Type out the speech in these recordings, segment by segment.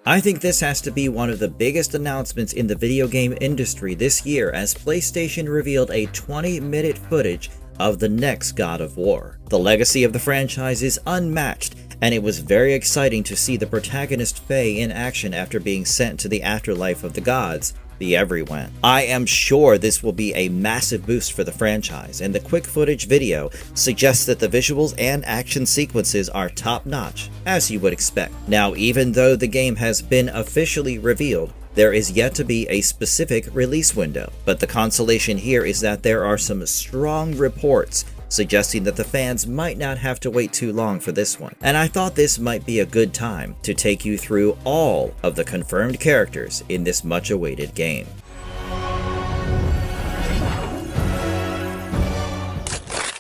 I think this has to be one of the biggest announcements in the video game industry this year, as PlayStation revealed a 20-minute footage of the next God of War. The legacy of the franchise is unmatched, and it was very exciting to see the protagonist Faye in action after being sent to the afterlife of the gods, the Everywhen. I am sure this will be a massive boost for the franchise, and the quick footage video suggests that the visuals and action sequences are top-notch, as you would expect. Now, even though the game has been officially revealed, there is yet to be a specific release window, but the consolation here is that there are some strong reports suggesting that the fans might not have to wait too long for this one. And I thought this might be a good time to take you through all of the confirmed characters in this much-awaited game.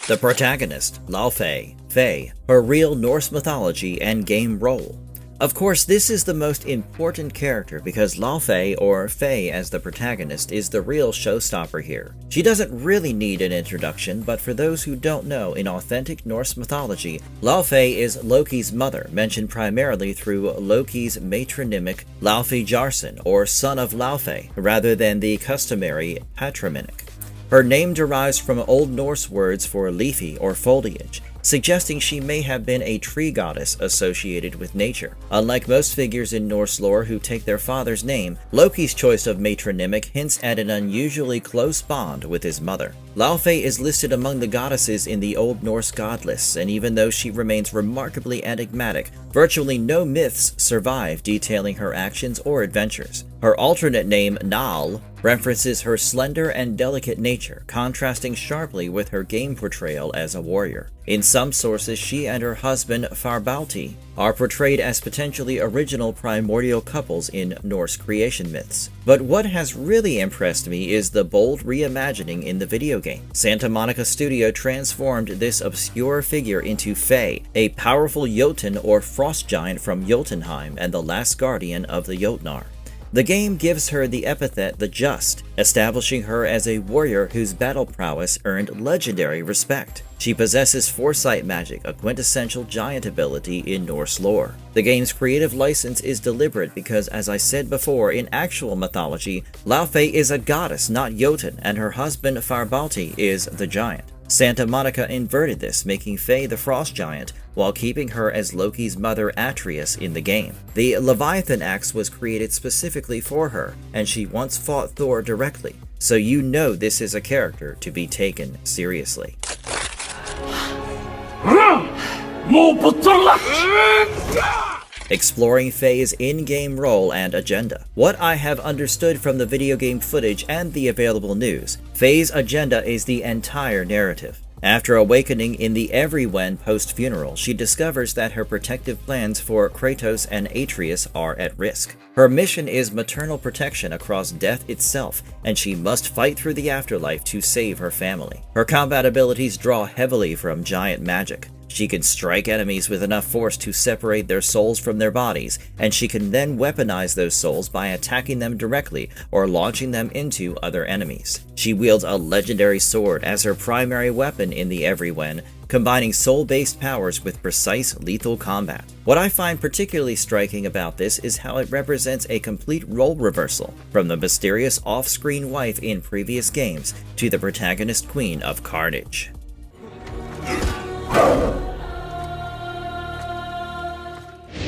The protagonist, Laufey, Faye, her real Norse mythology and game role. Of course, this is the most important character because Laufey, or Faye as the protagonist, is the real showstopper here. She doesn't really need an introduction, but for those who don't know, in authentic Norse mythology, Laufey is Loki's mother, mentioned primarily through Loki's matronymic Laufey Jarson, or son of Laufey, rather than the customary patronymic. Her name derives from Old Norse words for leafy or foliage, suggesting she may have been a tree goddess associated with nature. Unlike most figures in Norse lore who take their father's name, Loki's choice of matronymic hints at an unusually close bond with his mother. Laufey is listed among the goddesses in the Old Norse god lists, and even though she remains remarkably enigmatic, virtually no myths survive detailing her actions or adventures. Her alternate name, Nal, references her slender and delicate nature, contrasting sharply with her game portrayal as a warrior. In some sources, she and her husband, Farbalti, are portrayed as potentially original primordial couples in Norse creation myths. But what has really impressed me is the bold reimagining in the video game. Santa Monica Studio transformed this obscure figure into Faye, a powerful Jotun or frost giant from Jotunheim and the last guardian of the Jotnar. The game gives her the epithet the Just, establishing her as a warrior whose battle prowess earned legendary respect. She possesses foresight magic, a quintessential giant ability in Norse lore. The game's creative license is deliberate because, as I said before, in actual mythology, Laufey is a goddess, not Jotun, and her husband Farbalti is the giant. Santa Monica inverted this, making Faye the frost giant, while keeping her as Loki's mother Atreus in the game. The Leviathan axe was created specifically for her, and she once fought Thor directly, so you know this is a character to be taken seriously. Exploring Faye's in-game role and agenda. What I have understood from the video game footage and the available news, Faye's agenda is the entire narrative. After awakening in the Everywhen post-funeral, she discovers that her protective plans for Kratos and Atreus are at risk. Her mission is maternal protection across death itself, and she must fight through the afterlife to save her family. Her combat abilities draw heavily from giant magic. She can strike enemies with enough force to separate their souls from their bodies, and she can then weaponize those souls by attacking them directly or launching them into other enemies. She wields a legendary sword as her primary weapon in the Everywhen, combining soul-based powers with precise lethal combat. What I find particularly striking about this is how it represents a complete role reversal, from the mysterious off-screen wife in previous games to the protagonist queen of carnage.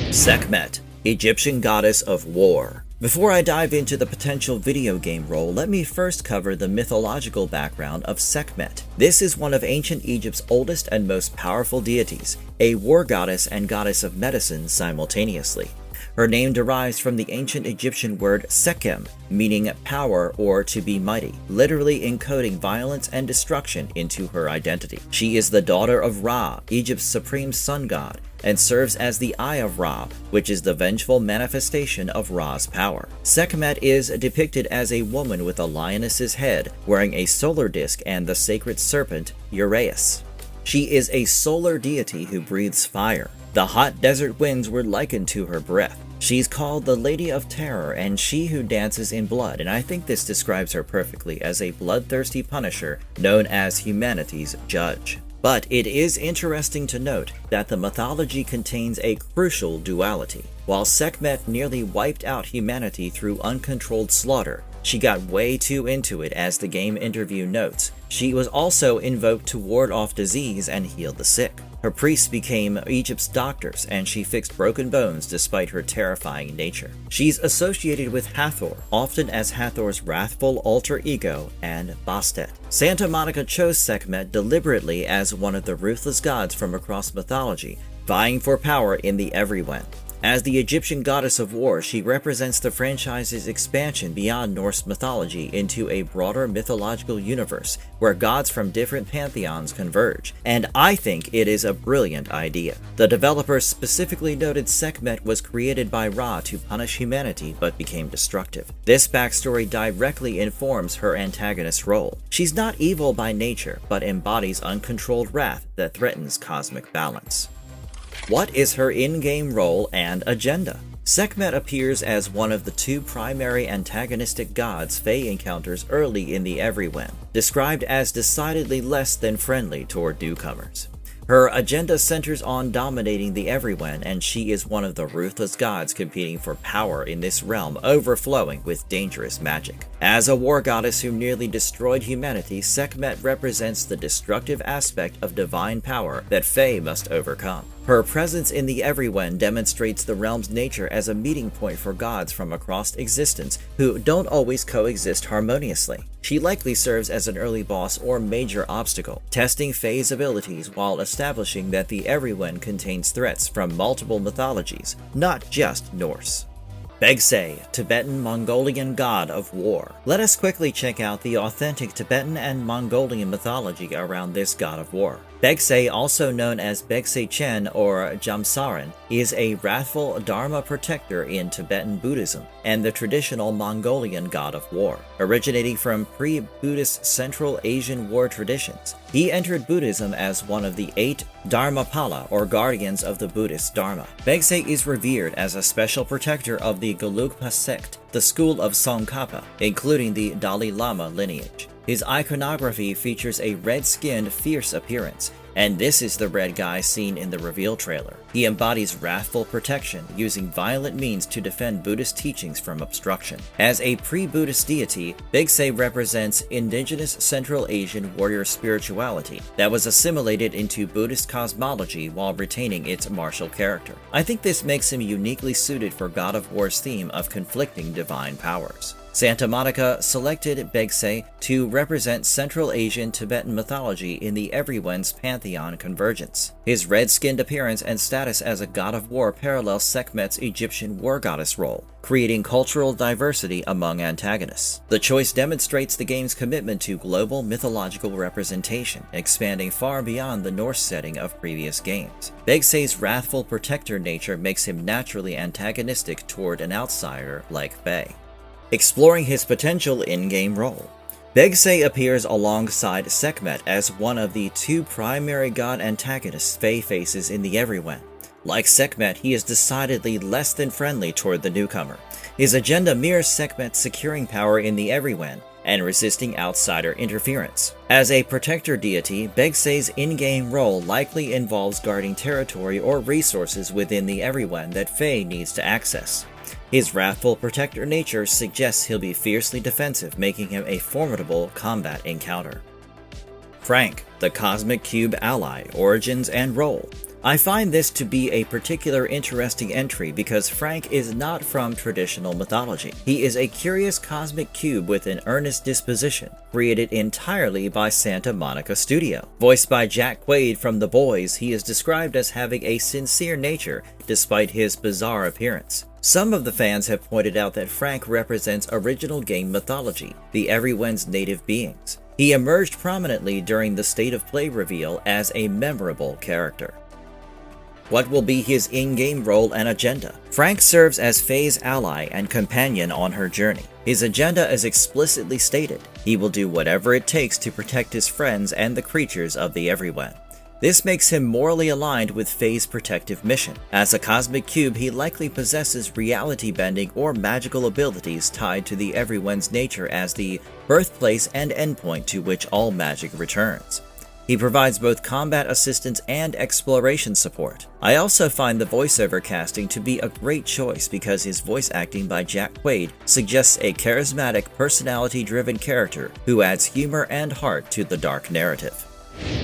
Sekhmet, Egyptian goddess of war. Before I dive into the potential video game role, let me first cover the mythological background of Sekhmet. This is one of ancient Egypt's oldest and most powerful deities, a war goddess and goddess of medicine simultaneously. Her name derives from the ancient Egyptian word Sekhem, meaning power or to be mighty, literally encoding violence and destruction into her identity. She is the daughter of Ra, Egypt's supreme sun god, and serves as the Eye of Ra, which is the vengeful manifestation of Ra's power. Sekhmet is depicted as a woman with a lioness's head, wearing a solar disk and the sacred serpent Uraeus. She is a solar deity who breathes fire. The hot desert winds were likened to her breath. She's called the Lady of Terror and she who dances in blood, and I think this describes her perfectly as a bloodthirsty punisher known as humanity's judge. But it is interesting to note that the mythology contains a crucial duality. While Sekhmet nearly wiped out humanity through uncontrolled slaughter, she got way too into it, as the game interview notes. She was also invoked to ward off disease and heal the sick. Her priests became Egypt's doctors, and she fixed broken bones despite her terrifying nature. She's associated with Hathor, often as Hathor's wrathful alter ego, and Bastet. Santa Monica chose Sekhmet deliberately as one of the ruthless gods from across mythology, vying for power in the Everywhen. As the Egyptian goddess of war, she represents the franchise's expansion beyond Norse mythology into a broader mythological universe where gods from different pantheons converge, and I think it is a brilliant idea. The developers specifically noted Sekhmet was created by Ra to punish humanity but became destructive. This backstory directly informs her antagonist's role. She's not evil by nature, but embodies uncontrolled wrath that threatens cosmic balance. What is her in-game role and agenda? Sekhmet appears as one of the two primary antagonistic gods Faye encounters early in the Everywhen, described as decidedly less than friendly toward newcomers. Her agenda centers on dominating the Everywhen, and she is one of the ruthless gods competing for power in this realm overflowing with dangerous magic. As a war goddess who nearly destroyed humanity, Sekhmet represents the destructive aspect of divine power that Faye must overcome. Her presence in the Everywhen demonstrates the realm's nature as a meeting point for gods from across existence who don't always coexist harmoniously. She likely serves as an early boss or major obstacle, testing Faye's abilities while establishing that the Everywhen contains threats from multiple mythologies, not just Norse. Begsay, Tibetan-Mongolian god of war. Let us quickly check out the authentic Tibetan and Mongolian mythology around this god of war. Begsay, also known as Begsay Chen or Jamsaran, is a wrathful Dharma protector in Tibetan Buddhism and the traditional Mongolian god of war. Originating from pre-Buddhist Central Asian war traditions, he entered Buddhism as one of the 8 Dharmapala, or guardians of the Buddhist Dharma. Begsay is revered as a special protector of the Gelugpa sect, the school of Tsongkhapa, including the Dalai Lama lineage. His iconography features a red-skinned, fierce appearance, and this is the red guy seen in the reveal trailer. He embodies wrathful protection, using violent means to defend Buddhist teachings from obstruction. As a pre-Buddhist deity, Begsay represents indigenous Central Asian warrior spirituality that was assimilated into Buddhist cosmology while retaining its martial character. I think this makes him uniquely suited for God of War's theme of conflicting divine powers. Santa Monica selected Begsay to represent Central Asian Tibetan mythology in the Everywen's pantheon convergence. His red-skinned appearance and status as a god of war parallels Sekhmet's Egyptian war goddess role, creating cultural diversity among antagonists. The choice demonstrates the game's commitment to global mythological representation, expanding far beyond the Norse setting of previous games. Begsay's wrathful protector nature makes him naturally antagonistic toward an outsider like Faye. Exploring his potential in-game role. Begsay appears alongside Sekhmet as one of the 2 primary god antagonists Faye faces in the Everywhen. Like Sekhmet, he is decidedly less than friendly toward the newcomer. His agenda mirrors Sekhmet's securing power in the Everywhen and resisting outsider interference. As a protector deity, Begsay's in-game role likely involves guarding territory or resources within the Everywhen that Faye needs to access. His wrathful protector nature suggests he'll be fiercely defensive, making him a formidable combat encounter. Frank, the Cosmic Cube ally, origins and role. I find this to be a particular interesting entry because Frank is not from traditional mythology. He is a curious cosmic cube with an earnest disposition, created entirely by Santa Monica Studio. Voiced by Jack Quaid from The Boys, he is described as having a sincere nature despite his bizarre appearance. Some of the fans have pointed out that Frank represents original game mythology, the Everywen's native beings. He emerged prominently during the State of Play reveal as a memorable character. What will be his in-game role and agenda? Frank serves as Faye's ally and companion on her journey. His agenda is explicitly stated. He will do whatever it takes to protect his friends and the creatures of the Everywhen. This makes him morally aligned with Faye's protective mission. As a cosmic cube, he likely possesses reality-bending or magical abilities tied to the Everywen's nature as the birthplace and endpoint to which all magic returns. He provides both combat assistance and exploration support. I also find the voiceover casting to be a great choice because his voice acting by Jack Quaid suggests a charismatic, personality-driven character who adds humor and heart to the dark narrative.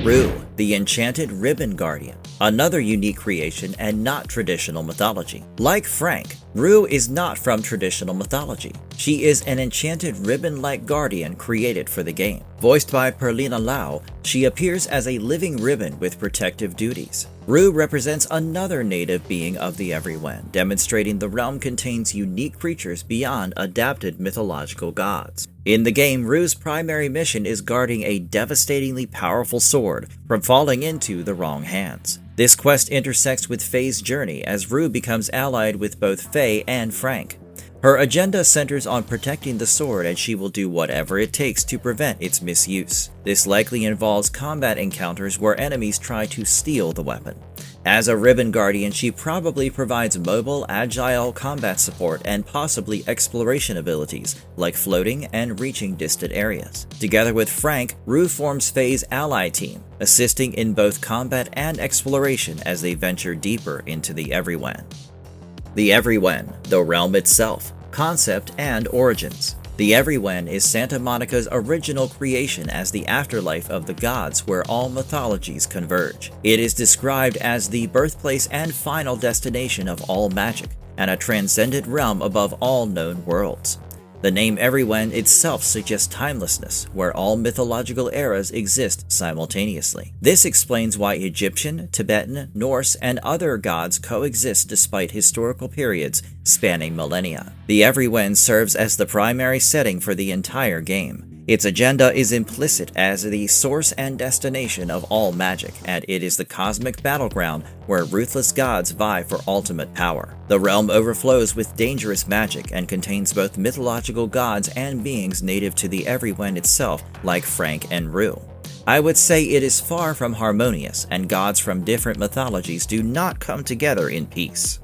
Rue, the Enchanted Ribbon Guardian, another unique creation and not traditional mythology. Like Frank, Rue is not from traditional mythology. She is an enchanted ribbon-like guardian created for the game. Voiced by Perlina Lau, she appears as a living ribbon with protective duties. Rue represents another native being of the Everywhen, demonstrating the realm contains unique creatures beyond adapted mythological gods. In the game, Rue's primary mission is guarding a devastatingly powerful sword from falling into the wrong hands. This quest intersects with Faye's journey as Rue becomes allied with both Faye and Frank. Her agenda centers on protecting the sword, and she will do whatever it takes to prevent its misuse. This likely involves combat encounters where enemies try to steal the weapon. As a Ribbon Guardian, she probably provides mobile, agile combat support and possibly exploration abilities, like floating and reaching distant areas. Together with Frank, Rue forms Faye's ally team, assisting in both combat and exploration as they venture deeper into the Everywhen. The Everywhen, the realm itself, concept and origins. The Everywhen is Santa Monica's original creation as the afterlife of the gods where all mythologies converge. It is described as the birthplace and final destination of all magic, and a transcendent realm above all known worlds. The name Everywhen itself suggests timelessness, where all mythological eras exist simultaneously. This explains why Egyptian, Tibetan, Norse, and other gods coexist despite historical periods spanning millennia. The Everywhen serves as the primary setting for the entire game. Its agenda is implicit as the source and destination of all magic, and it is the cosmic battleground where ruthless gods vie for ultimate power. The realm overflows with dangerous magic and contains both mythological gods and beings native to the Everywhen itself, like Frank and Rue. I would say it is far from harmonious, and gods from different mythologies do not come together in peace.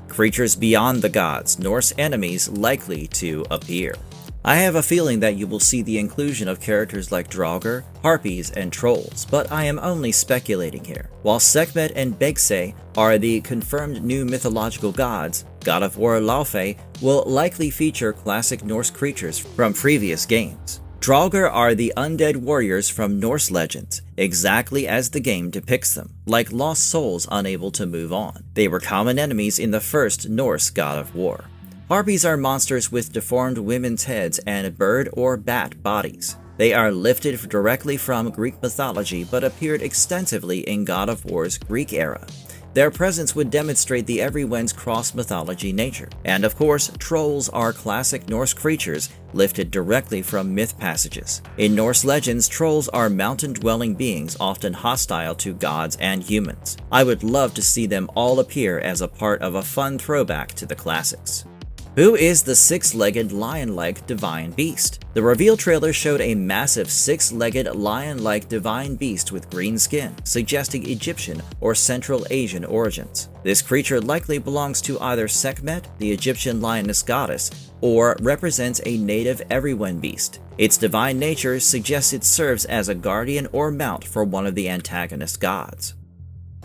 Creatures beyond the gods, Norse enemies likely to appear. I have a feeling that you will see the inclusion of characters like Draugr, harpies, and trolls, but I am only speculating here. While Sekhmet and Begsay are the confirmed new mythological gods, God of War Laufey will likely feature classic Norse creatures from previous games. Draugr are the undead warriors from Norse legends, exactly as the game depicts them, like lost souls unable to move on. They were common enemies in the first Norse God of War. Harpies are monsters with deformed women's heads and bird or bat bodies. They are lifted directly from Greek mythology but appeared extensively in God of War's Greek era. Their presence would demonstrate the Everywen's cross-mythology nature. And of course, trolls are classic Norse creatures lifted directly from myth passages. In Norse legends, trolls are mountain-dwelling beings often hostile to gods and humans. I would love to see them all appear as a part of a fun throwback to the classics. Who is the six-legged lion-like divine beast? The reveal trailer showed a massive six-legged lion-like divine beast with green skin, suggesting Egyptian or Central Asian origins. This creature likely belongs to either Sekhmet, the Egyptian lioness goddess, or represents a native Everywhen beast. Its divine nature suggests it serves as a guardian or mount for one of the antagonist gods.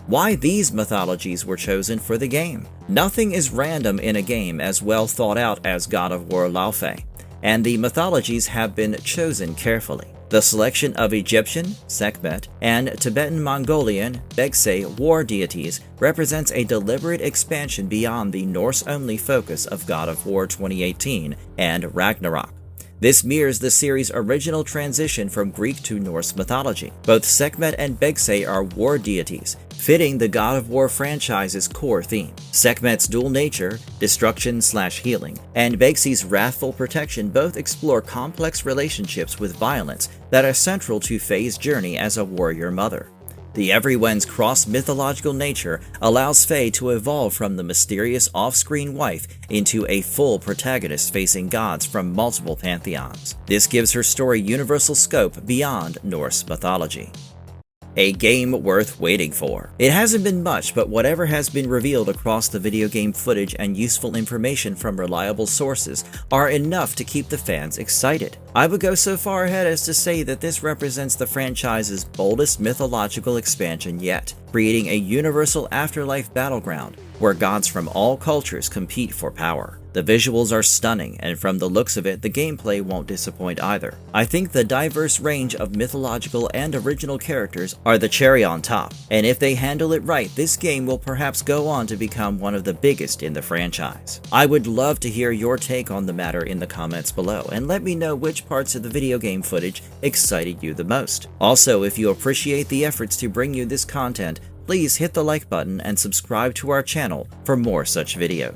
Why these mythologies were chosen for the game? Nothing is random in a game as well thought out as God of War Laufey, and the mythologies have been chosen carefully. The selection of Egyptian, Sekhmet, and Tibetan-Mongolian, Begsay war deities represents a deliberate expansion beyond the Norse-only focus of God of War 2018 and Ragnarok. This mirrors the series' original transition from Greek to Norse mythology. Both Sekhmet and Begsay are war deities, fitting the God of War franchise's core theme. Sekhmet's dual nature, destruction/healing, and Begsay's wrathful protection both explore complex relationships with violence that are central to Faye's journey as a warrior mother. The Everywen's cross-mythological nature allows Faye to evolve from the mysterious off-screen wife into a full protagonist facing gods from multiple pantheons. This gives her story universal scope beyond Norse mythology. A game worth waiting for. It hasn't been much, but whatever has been revealed across the video game footage and useful information from reliable sources are enough to keep the fans excited. I would go so far ahead as to say that this represents the franchise's boldest mythological expansion yet, creating a universal afterlife battleground where gods from all cultures compete for power. The visuals are stunning, and from the looks of it, the gameplay won't disappoint either. I think the diverse range of mythological and original characters are the cherry on top, and if they handle it right, this game will perhaps go on to become one of the biggest in the franchise. I would love to hear your take on the matter in the comments below, and let me know which parts of the video game footage excited you the most. Also, if you appreciate the efforts to bring you this content, please hit the like button and subscribe to our channel for more such videos.